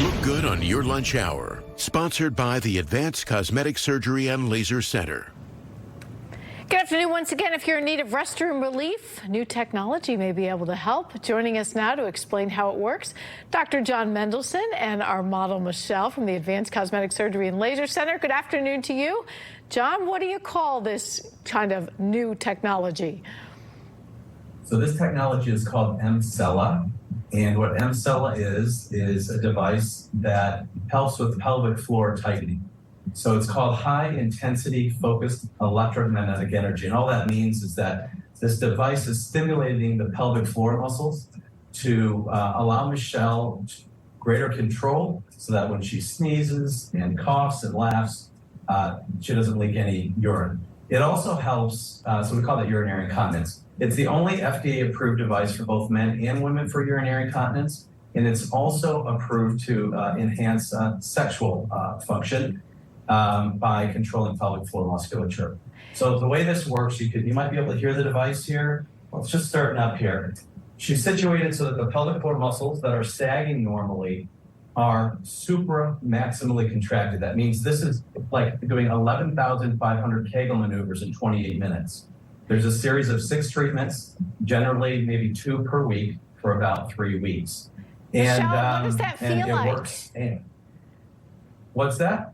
Look good on your lunch hour. Sponsored by the Advanced Cosmetic Surgery and Laser Center. Good afternoon once again. If you're in need of restroom relief, new technology may be able to help. Joining us now to explain how it works, Dr. Jon Mendelsohn and our model Michelle from the Advanced Cosmetic Surgery and Laser Center. Good afternoon to you. Jon, what do you call this kind of new technology? So this technology is called Emsella. And what Emsella is a device that helps with pelvic floor tightening. So it's called high intensity focused electromagnetic energy. And all that means is that this device is stimulating the pelvic floor muscles to allow Michelle greater control so that when she sneezes and coughs and laughs, she doesn't leak any urine. It also helps, so we call that urinary incontinence. It's the only FDA-approved device for both men and women for urinary incontinence, and it's also approved to enhance sexual function by controlling pelvic floor musculature. So the way this works, you might be able to hear the device here. Let's just start up here. She's situated so that the pelvic floor muscles that are sagging normally are maximally contracted. That means this is like doing 11,500 Kegel maneuvers in 28 minutes. There's a series of 6 treatments, generally maybe 2 per week for about 3 weeks. And Michelle, what does that feel like? Works. And what's that?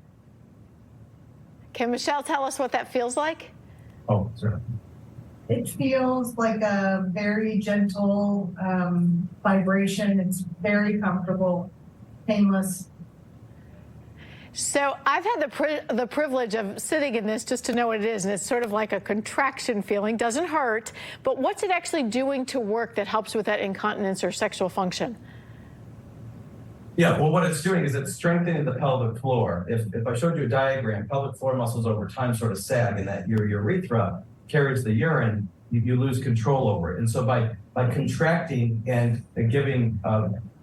Can Michelle tell us what that feels like? Oh, sorry. It feels like a very gentle vibration. It's very comfortable, painless. So I've had the privilege of sitting in this just to know what it is, and it's sort of like a contraction feeling. Doesn't hurt, but what's it actually doing to work that helps with that incontinence or sexual function? Yeah, well, what it's doing is it's strengthening the pelvic floor. If I showed you a diagram, pelvic floor muscles over time sort of sag, and that your urethra carries the urine, you lose control over it. And so by contracting and giving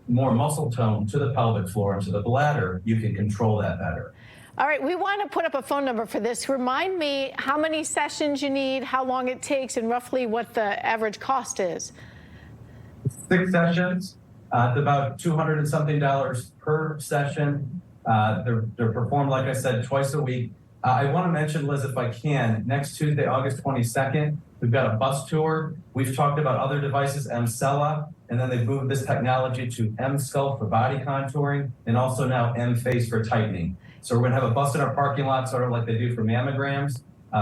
more muscle tone to the pelvic floor and to the bladder, you can control that better. All right, we want to put up a phone number for this. Remind me how many sessions you need, how long it takes, and roughly what the average cost is. 6 sessions. It's about $200 and something per session. They're performed, like I said, twice a week. I want to mention, Liz, if I can, next Tuesday, August 22nd, we've got a bus tour. We've talked about other devices, Emsella, and then they've moved this technology to Emsculpt for body contouring, and also now Emface for tightening. So we're going to have a bus in our parking lot, sort of like they do for mammograms,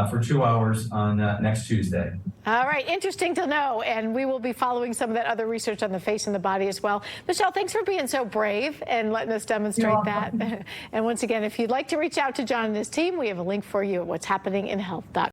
for 2 hours on next Tuesday. All right, interesting to know, and we will be following some of that other research on the face and the body as well. Michelle, thanks for being so brave and letting us demonstrate that. And once again, if you'd like to reach out to Jon and his team, we have a link for you at what's happening in health.com.